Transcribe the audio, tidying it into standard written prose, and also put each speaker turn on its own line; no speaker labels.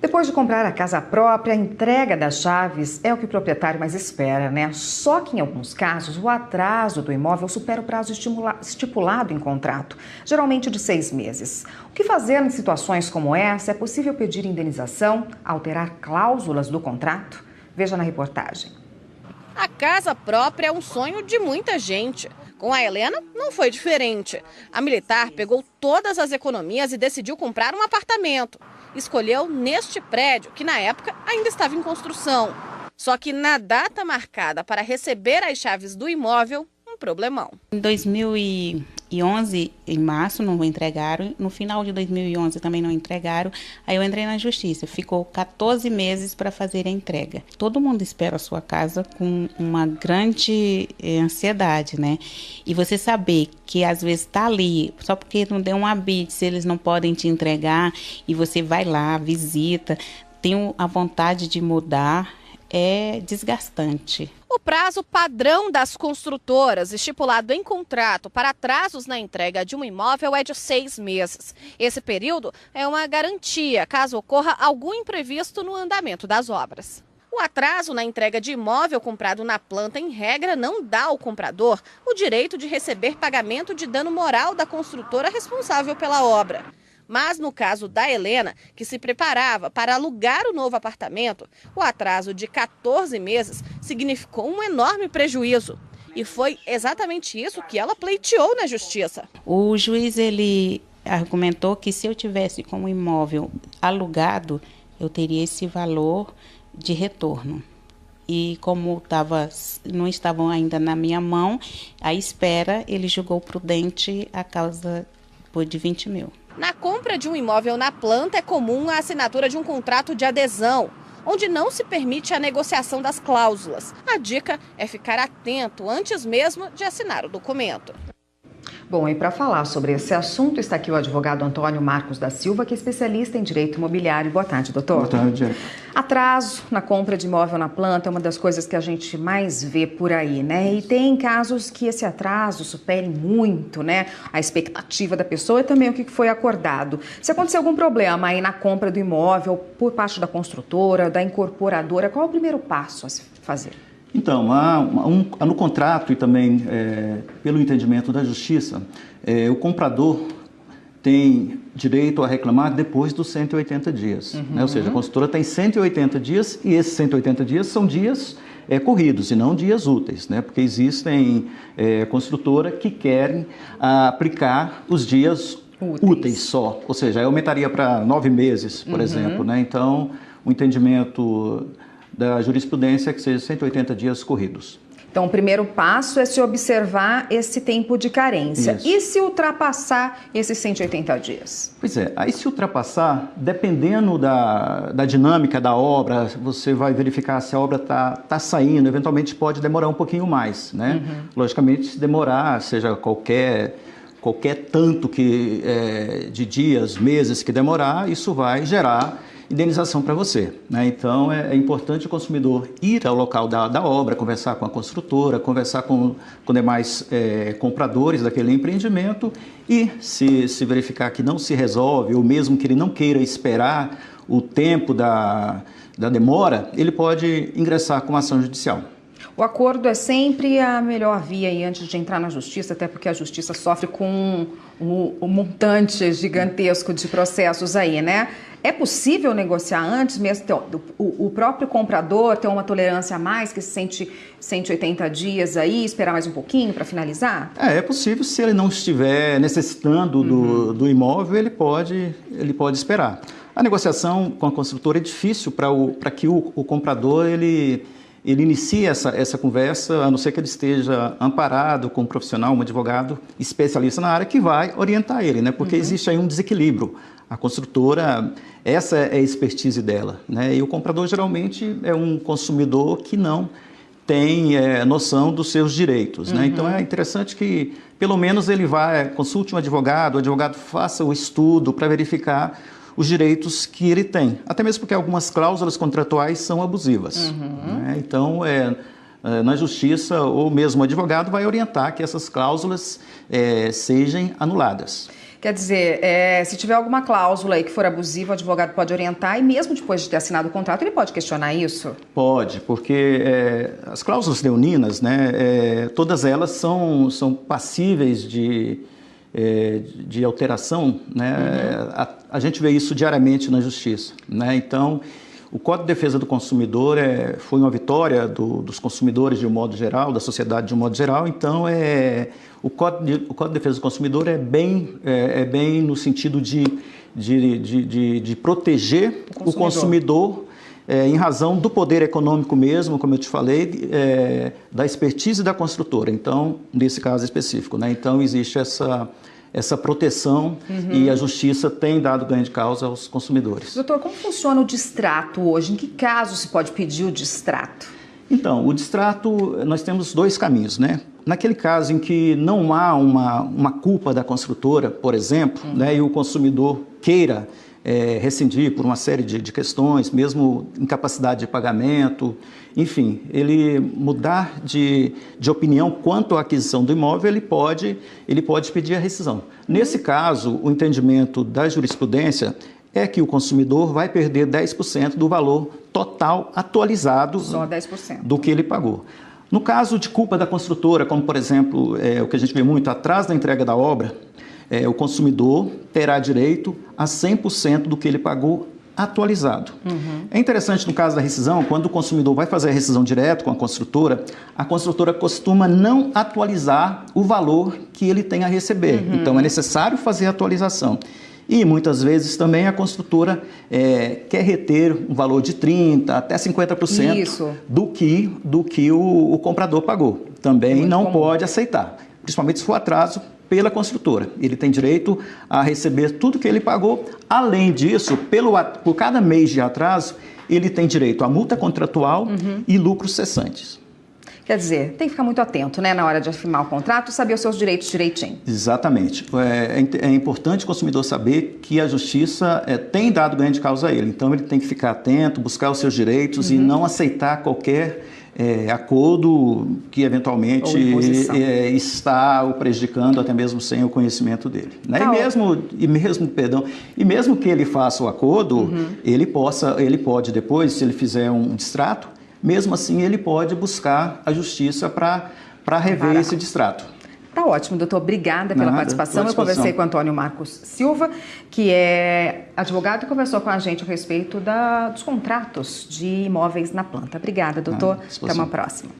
Depois de comprar a casa própria, a entrega das chaves é o que o proprietário mais espera, né? Só que em alguns casos, o atraso do imóvel supera o prazo estipulado em contrato, geralmente de 6 meses. O que fazer em situações como essa? É possível pedir indenização, alterar cláusulas do contrato? Veja na reportagem.
A casa própria é um sonho de muita gente. Com a Helena, não foi diferente. A militar pegou todas as economias e decidiu comprar um apartamento. Escolheu neste prédio, que na época ainda estava em construção. Só que na data marcada para receber as chaves do imóvel, um problemão.
Em 2011, em março, não entregaram. No final de 2011 também não entregaram. Aí eu entrei na justiça. Ficou 14 meses para fazer a entrega. Todo mundo espera a sua casa com uma grande ansiedade, né? E você saber que às vezes está ali, só porque não deu um habite, se eles não podem te entregar, e você vai lá, visita, tem a vontade de mudar, é desgastante.
O prazo padrão das construtoras, estipulado em contrato para atrasos na entrega de um imóvel, é de 6 meses. Esse período é uma garantia caso ocorra algum imprevisto no andamento das obras. O atraso na entrega de imóvel comprado na planta, em regra, não dá ao comprador o direito de receber pagamento de dano moral da construtora responsável pela obra. Mas no caso da Helena, que se preparava para alugar o novo apartamento, o atraso de 14 meses significou um enorme prejuízo. E foi exatamente isso que ela pleiteou na justiça.
O juiz, ele argumentou que se eu tivesse com o imóvel alugado, eu teria esse valor de retorno. E como não estavam ainda na minha mão, à espera, ele julgou prudente a causa de 20 mil.
Na compra de um imóvel na planta é comum a assinatura de um contrato de adesão, onde não se permite a negociação das cláusulas. A dica é ficar atento antes mesmo de assinar o documento.
Bom, e para falar sobre esse assunto está aqui o advogado Antônio Marcos da Silva, que é especialista em direito imobiliário. Boa tarde, doutor.
Boa tarde.
Atraso na compra de imóvel na planta é uma das coisas que a gente mais vê por aí, né? E tem casos que esse atraso supere muito, né, a expectativa da pessoa e também o que foi acordado. Se acontecer algum problema aí na compra do imóvel por parte da construtora, da incorporadora, qual é o primeiro passo a se fazer?
Então, no contrato e também pelo entendimento da justiça, o comprador tem direito a reclamar depois dos 180 dias. Né? Ou seja, a construtora tem 180 dias e esses 180 dias são dias corridos e não dias úteis, né? Porque existem construtoras que querem aplicar os dias úteis só, ou seja, aumentaria para 9 meses, por exemplo. Né? Então, o entendimento da jurisprudência é que seja 180 dias corridos.
Então, o primeiro passo é se observar esse tempo de carência.
Isso.
E se ultrapassar esses 180 dias?
Pois é, aí se ultrapassar, dependendo da dinâmica da obra, você vai verificar se a obra está saindo, eventualmente pode demorar um pouquinho mais, né? Logicamente, se demorar, seja qualquer tanto de dias, meses que demorar, isso vai gerar indenização para você, né? Então é importante o consumidor ir ao local da obra, conversar com a construtora, conversar com demais compradores daquele empreendimento e se verificar que não se resolve ou mesmo que ele não queira esperar o tempo da demora, ele pode ingressar com uma ação judicial.
O acordo é sempre a melhor via aí antes de entrar na justiça, até porque a justiça sofre com um montante gigantesco de processos aí, né? É possível negociar antes mesmo? O próprio comprador tem uma tolerância a mais que se sente 180 dias aí, esperar mais um pouquinho para finalizar?
É possível, se ele não estiver necessitando do imóvel, ele pode esperar. A negociação com a construtora é difícil para que o comprador ele inicie essa conversa, a não ser que ele esteja amparado com um profissional, um advogado especialista na área que vai orientar ele, né? Porque existe aí um desequilíbrio. A construtora, essa é a expertise dela, né? E o comprador geralmente é um consumidor que não tem noção dos seus direitos, né? Então é interessante que pelo menos ele consulte um advogado, o advogado faça o estudo para verificar os direitos que ele tem. Até mesmo porque algumas cláusulas contratuais são abusivas. Né? Então, na justiça ou mesmo o advogado vai orientar que essas cláusulas sejam anuladas.
Quer dizer, se tiver alguma cláusula aí que for abusiva, o advogado pode orientar e mesmo depois de ter assinado o contrato, ele pode questionar isso?
Pode, porque as cláusulas leoninas, né, todas elas são passíveis de alteração, né? A gente vê isso diariamente na Justiça, né? Então, o Código de Defesa do Consumidor foi uma vitória dos consumidores de um modo geral, da sociedade de um modo geral. Então, o Código de Defesa do Consumidor é bem no sentido de proteger o consumidor em razão do poder econômico mesmo, como eu te falei, da expertise da construtora. Então, nesse caso específico, né? Então, existe essa proteção e a Justiça tem dado ganho de causa aos consumidores.
Doutor, como funciona o distrato hoje? Em que caso se pode pedir o distrato?
Então, o distrato, nós temos dois caminhos, né? Naquele caso em que não há uma culpa da construtora, por exemplo, né, e o consumidor queira rescindir por uma série de questões, mesmo incapacidade de pagamento, enfim, ele mudar de opinião quanto à aquisição do imóvel, ele pode pedir a rescisão. Nesse caso, o entendimento da jurisprudência é que o consumidor vai perder 10% do valor total atualizado.
Só 10%.
Do que ele pagou. No caso de culpa da construtora, como por exemplo, o que a gente vê muito atrás da entrega da obra, o consumidor terá direito a 100% do que ele pagou atualizado. É interessante no caso da rescisão, quando o consumidor vai fazer a rescisão direto com a construtora costuma não atualizar o valor que ele tem a receber. Então é necessário fazer a atualização. E muitas vezes também a construtora quer reter um valor de 30% até 50%
Isso.
do que o comprador pagou. Também não pode aceitar, principalmente se for atraso pela construtora. Ele tem direito a receber tudo que ele pagou. Além disso, por cada mês de atraso, ele tem direito a multa contratual e lucros cessantes.
Quer dizer, tem que ficar muito atento, né, na hora de firmar o contrato e saber os seus direitos direitinho.
Exatamente. É importante o consumidor saber que a Justiça tem dado ganho de causa a ele. Então, ele tem que ficar atento, buscar os seus direitos e não aceitar qualquer acordo que eventualmente está o prejudicando, até mesmo sem o conhecimento dele. Né? E mesmo que ele faça o acordo, ele pode depois, se ele fizer um distrato, mesmo assim ele pode buscar a Justiça para rever esse distrato.
Tá ótimo, doutor. Obrigada pela participação. Eu conversei com o Antônio Marcos Silva, que é advogado e conversou com a gente a respeito dos contratos de imóveis na planta. Obrigada, doutor. Até uma próxima.